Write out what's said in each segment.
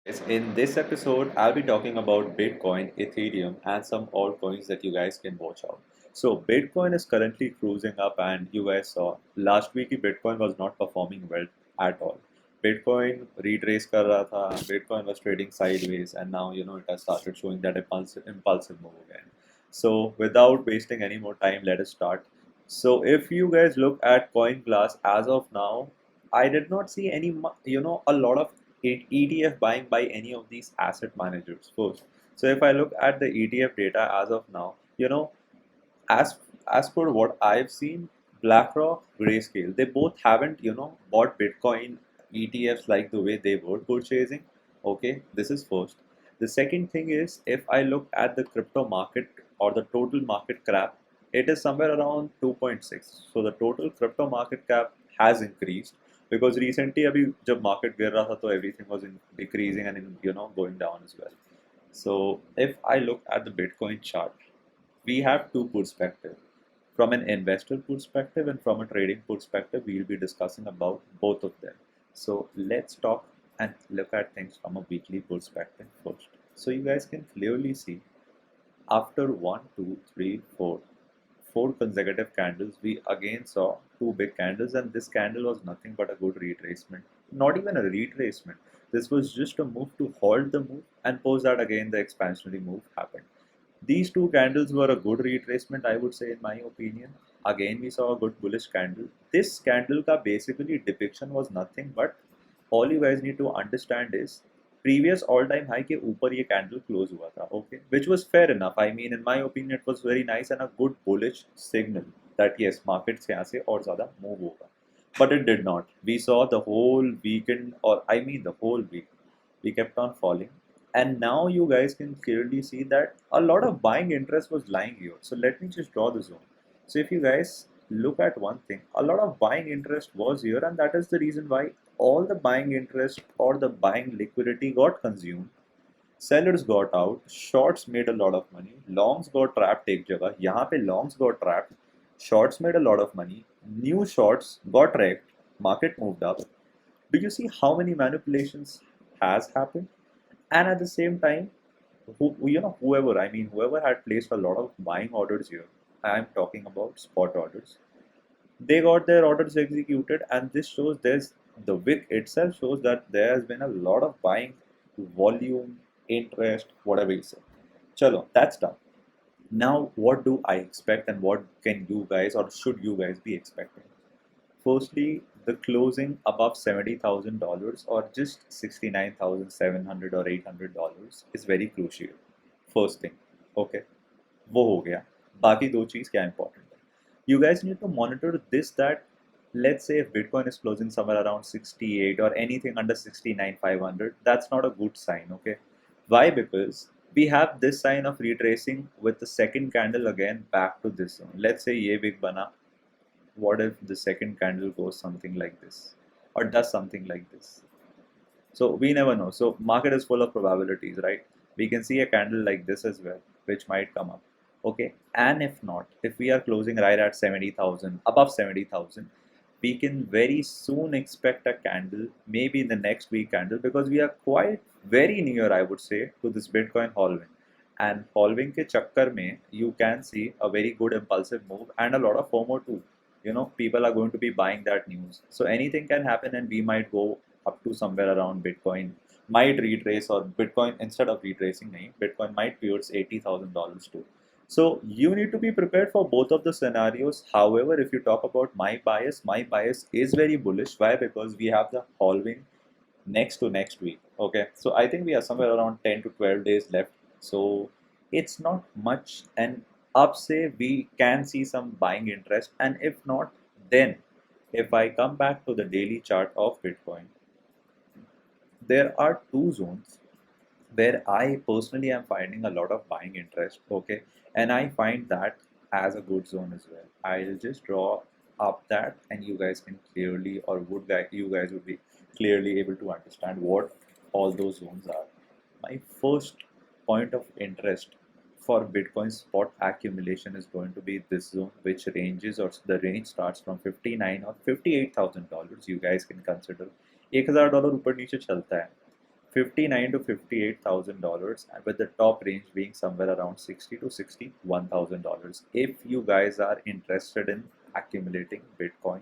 Yes, in this episode, I'll be talking about Bitcoin, Ethereum, and some altcoins that you guys can watch out. So, Bitcoin is currently cruising up, and you guys saw last week Bitcoin was not performing well at all. Bitcoin retrace kar raha tha, Bitcoin was trading sideways, and now it has started showing that impulsive move again. So, without wasting any more time, let us start. So, if you guys look at CoinGlass as of now, I did not see a lot of ETF buying by any of these asset managers first. So if I look at the ETF data as of now, as as per what I've seen, BlackRock, Grayscale, they both haven't bought Bitcoin ETFs like the way they were purchasing. Okay, this is first. The second thing is if I look at the crypto market or the total market cap, it is somewhere around 2.6. So the total crypto market cap has increased because recently अभी जब market गिर रहा था तो everything was decreasing and going down as well. So if I look at the Bitcoin chart, we have two perspectives. From an investor perspective and from a trading perspective, we'll be discussing about both of them. So let's talk and look at things from a weekly perspective first. So you guys can clearly see after one, two, three, four consecutive candles, we again saw two big candles, and this candle was nothing but a good retracement. Not even a retracement. This was just a move to halt the move, and post that again the expansionary move happened. These two candles were a good retracement, I would say, in my opinion. Again, we saw a good bullish candle. This candle ka basically depiction was nothing but all you guys need to understand is previous all-time high के ऊपर ये candle close हुआ था, okay, which was fair enough. I mean, in my opinion, it was very nice and a good bullish signal that yes, market से यहाँ से और ज़्यादा move होगा. But it did not. We saw the whole weekend, or I mean the whole week, we kept on falling. And now you guys can clearly see that a lot of buying interest was lying here. So let me just draw the zone. So if you guys look at one thing, a lot of buying interest was here, and that is the reason why all the buying interest or the buying liquidity got consumed. Sellers got out, shorts made a lot of money, longs got trapped एक जगह, यहाँ पे longs got trapped, shorts made a lot of money, new shorts got wrecked, market moved up. Do you see how many manipulations has happened? And at the same time, whoever had placed a lot of buying orders here, I'm talking about spot orders, they got their orders executed, and this shows there's the wick itself shows that there has been a lot of buying volume, interest, whatever you say. Chalo, that's done. Now, what do I expect, and what can you guys or should you guys be expecting? Firstly, the closing above $70,000 or just 69,700 or $800 is very crucial. First thing, okay, वो हो गया. बाकी दो चीज़ क्या important है? You guys need to monitor this, that let's say if Bitcoin is closing somewhere around 68 or anything under 69,500, that's not a good sign, okay? Why? Because we have this sign of retracing with the second candle again back to this zone. Let's say ये big bana. What if the second candle goes something like this or does something like this? So we never know. So market is full of probabilities, right? We can see a candle like this as well, which might come up. Okay. And if not, if we are closing right at 70,000, above 70,000, we can very soon expect a candle, maybe in the next week candle, because we are quite very near, I would say, to this Bitcoin halving. And halving ke chakkar mein, you can see a very good impulsive move and a lot of FOMO too. People are going to be buying that news. So anything can happen, and we might go up to somewhere around Bitcoin might retrace, or Bitcoin instead of retracing, nahi, Bitcoin might pierce $80,000 too. So you need to be prepared for both of the scenarios. However, if you talk about my bias is very bullish. Why? Because we have the halving next to next week. Okay, so I think we have somewhere around 10 to 12 days left. So it's not much, and up say we can see some buying interest, and if not, then if I come back to the daily chart of Bitcoin, there are two zones where I personally am finding a lot of buying interest. Okay, and I find that as a good zone as well. I'll just draw up that, and you guys can clearly, or you guys would be clearly able to understand what all those zones are. My first point of interest for Bitcoin spot accumulation is going to be this zone, which ranges, or the range starts from 59 or $58,000. You guys can consider $1,000 ऊपर नीचे चलता है. $59 to $58,000, with the top range being somewhere around $60 to $61,000 if you guys are interested in accumulating Bitcoin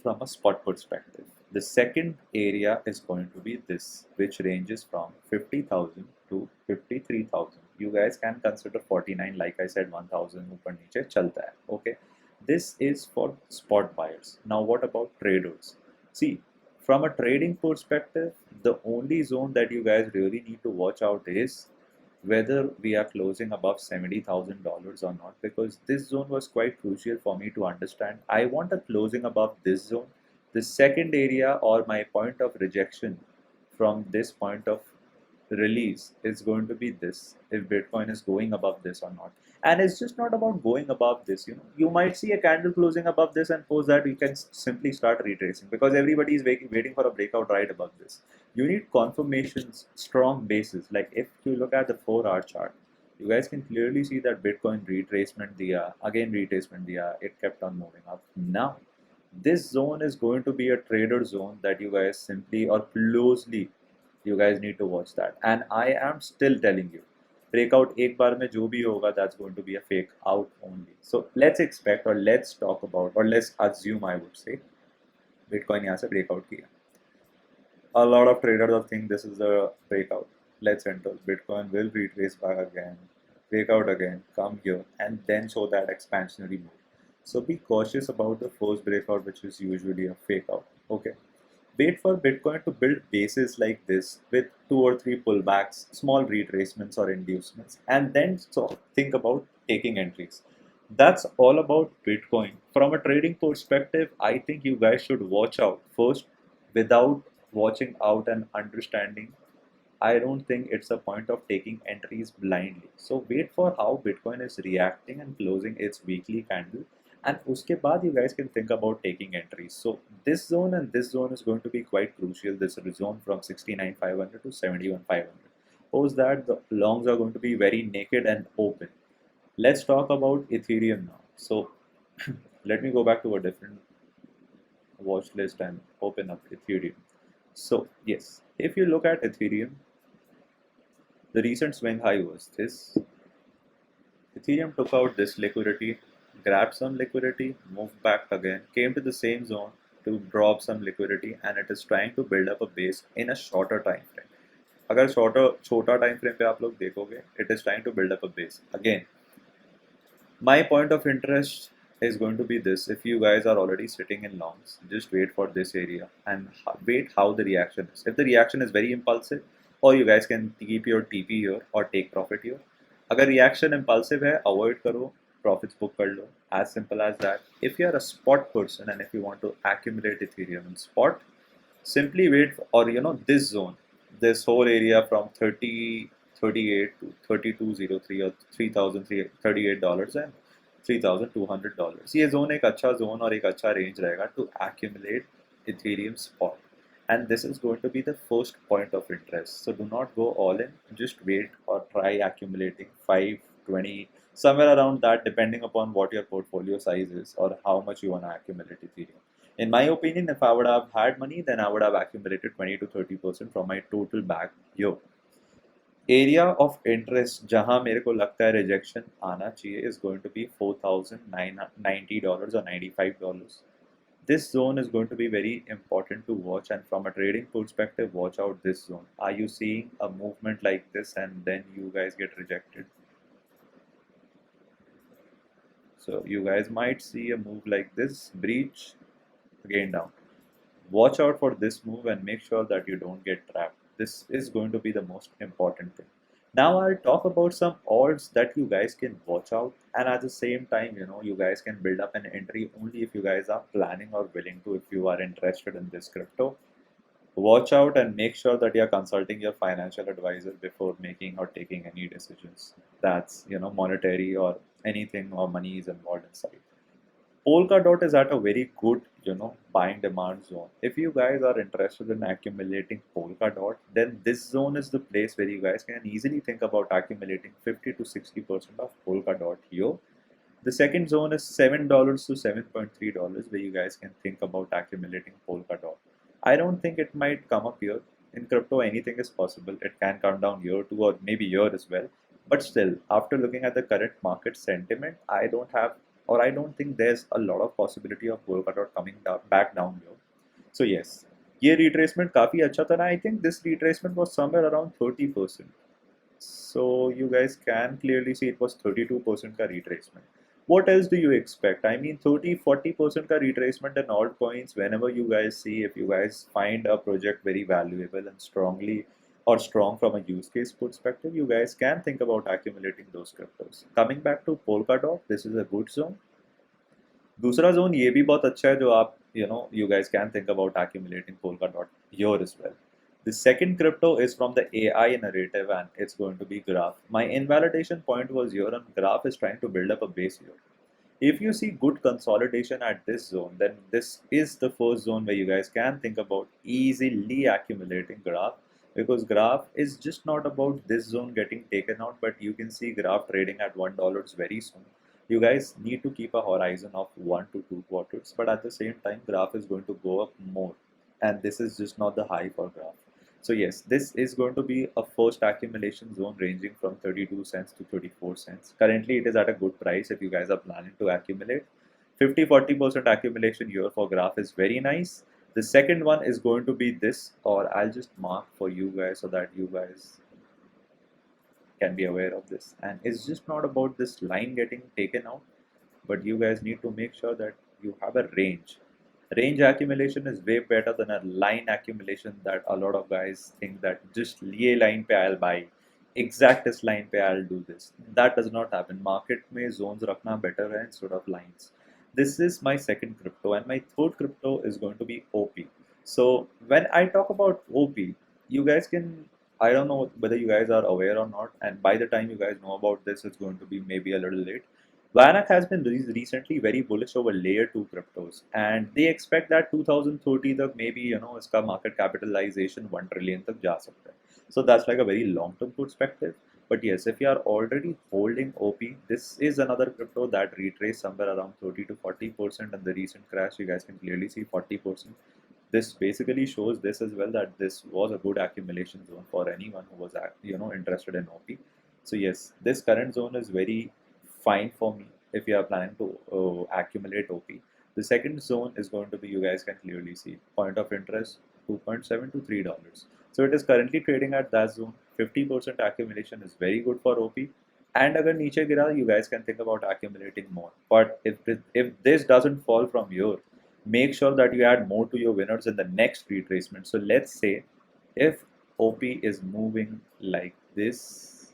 from a spot perspective. The second area is going to be this, which ranges from 50,000 to 53,000. You guys can consider 49, like I said, 1,000 ऊपर नीचे चलता है. Okay, this is for spot buyers. Now, what about traders? See, from a trading perspective, the only zone that you guys really need to watch out is whether we are closing above $70,000 or not, because this zone was quite crucial for me to understand. I want a closing above this zone. The second area, or my point of rejection from this point of release, is going to be this, if Bitcoin is going above this or not. And it's just not about going above this. You might see a candle closing above this, and post that you can simply start retracing, because everybody is waiting for a breakout right above this. You need confirmations, strong bases. Like if you look at the 4-hour chart, you guys can clearly see that Bitcoin retracement diya, again retracement diya, it kept on moving up. Now, this zone is going to be a trader zone that you guys simply or closely, you guys need to watch that. And I am still telling you, breakout एक बार में जो भी होगा, that's going to be a fake out only. So let's expect, or let's talk about, or let's assume, I would say, Bitcoin यहाँ से breakout किया. A lot of traders think this is a breakout. Let's enter. Bitcoin will retrace back again, breakout again, come here, and then show that expansionary move. So be cautious about the first breakout, which is usually a fake out. Okay. Wait for Bitcoin to build bases like this with 2 or 3 pullbacks, small retracements or inducements, and then think about taking entries. That's all about Bitcoin. From a trading perspective, I think you guys should watch out first. Without watching out and understanding, I don't think it's a point of taking entries blindly. So wait for how Bitcoin is reacting and closing its weekly candle, and uske baad you guys can think about taking entries. So this zone and this zone is going to be quite crucial. This zone from 69,500 to 71,500. Post that, the longs are going to be very naked and open. Let's talk about Ethereum now. So let me go back to a different watch list and open up Ethereum. So yes, if you look at Ethereum, the recent swing high was this. Ethereum took out this liquidity, grabbed some liquidity, moved back again, came to the same zone to drop some liquidity, and it is trying to build up a base in a shorter time frame. अगर छोटा time frame पे आप लोग देखोगे, it is trying to build up a base. Again, my point of interest is going to be this. If you guys are already sitting in longs, just wait for this area and wait how the reaction is. If the reaction is very impulsive, or you guys can keep your TP here or take profit here. अगर reaction impulsive है, avoid करो, profits book कर लो. As simple as that. If you are a spot person and if you want to accumulate Ethereum in spot, simply wait for, or this zone, this whole area from 38 to 3203 or $3,038 and $3,200. ये zone एक अच्छा zone और एक अच्छा range रहेगा to accumulate Ethereum spot. And this is going to be the first point of interest. So do not go all in. Just wait or try accumulating 5, 20, somewhere around that, depending upon what your portfolio size is or how much you want to accumulate Ethereum. In my opinion, if I would have had money, then I would have accumulated 20 to 30% from my total bag here. Area of interest जहाँ मेरे को लगता है rejection आना चाहिए is going to be $4,090 or $95. This zone is going to be very important to watch, and from a trading perspective, watch out this zone. Are you seeing a movement like this and then you guys get rejected? So you guys might see a move like this, breach, again down. Watch out for this move and make sure that you don't get trapped. This is going to be the most important thing. Now I'll talk about some odds that you guys can watch out, and at the same time, you guys can build up an entry only if you guys are planning or willing to. If you are interested in this crypto, watch out and make sure that you are consulting your financial advisor before making or taking any decisions. That's monetary or anything or money is involved inside. Polkadot is at a very good, buying demand zone. If you guys are interested in accumulating Polkadot, then this zone is the place where you guys can easily think about accumulating 50 to 60% of Polkadot here. The second zone is $7 to $7.3, where you guys can think about accumulating Polkadot. I don't think it might come up here. in crypto anything is possible. It can come down year two or maybe year as well. But still, after looking at the current market sentiment, I don't think there's a lot of possibility of Polkadot coming down back down here. So yes, ये retracement काफी अच्छा था. I think this retracement was somewhere around 30%. So you guys can clearly see it was 32% का retracement. What else do you expect? I mean 30-40% का retracement in altcoins whenever you guys see, if you guys find a project very valuable and strong from a use case perspective, you guys can think about accumulating those cryptos. Coming back to Polkadot, this is a good zone. दूसरा zone ये भी बहुत अच्छा है जो आप you guys can think about accumulating Polkadot here as well. The second crypto is from the AI narrative and it's going to be Graph. My invalidation point was here and Graph is trying to build up a base here. If you see good consolidation at this zone, then this is the first zone where you guys can think about easily accumulating Graph, because Graph is just not about this zone getting taken out, but you can see Graph trading at $1 very soon. You guys need to keep a horizon of 1 to 2 quarters, but at the same time, Graph is going to go up more, and this is just not the high for Graph. So yes, this is going to be a first accumulation zone ranging from 32 cents to 34 cents. Currently, it is at a good price if you guys are planning to accumulate. 50-40% accumulation here for Graph is very nice. The second one is going to be this, or I'll just mark for you guys so that you guys can be aware of this. And it's just not about this line getting taken out, but you guys need to make sure that you have a range. Range accumulation is way better than a line accumulation that a lot of guys think that just ये line पे I'll buy, exactest line पे I'll do this. That does not happen. Market में zones रखना better है instead of lines. This is my second crypto, and my third crypto is going to be OP. So when I talk about OP, you guys can, I don't know whether you guys are aware or not, and by the time you guys know about this, it's going to be maybe a little late. Vanak has been recently very bullish over layer 2 cryptos, and they expect that 2030 तक maybe इसका market capitalization 1 trillion तक जा सकता है. So that's like a very long term perspective. But yes, if you are already holding OP, this is another crypto that retraced somewhere around 30 to 40%, and the recent crash you guys can clearly see 40%. This basically shows this as well, that this was a good accumulation zone for anyone who was interested in OP. So yes, this current zone is very fine for me if you are planning to accumulate OP. The second zone is going to be, you guys can clearly see, point of interest 2.7 to $3. So it is currently trading at that zone. 50% accumulation is very good for OP. And agar niche gira, you guys can think about accumulating more. But if this doesn't fall from here, make sure that you add more to your winners in the next retracement. So let's say if OP is moving like this,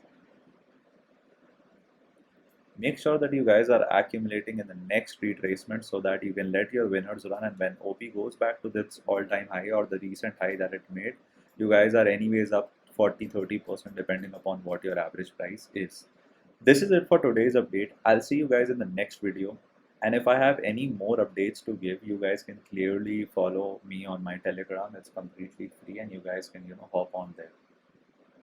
make sure that you guys are accumulating in the next retracement so that you can let your winners run, and when OP goes back to this all-time high or the recent high that it made, you guys are anyways up 40-30% depending upon what your average price is. This is it for today's update. I'll see you guys in the next video, and if I have any more updates to give, you guys can clearly follow me on my Telegram. It's completely free and you guys can hop on there.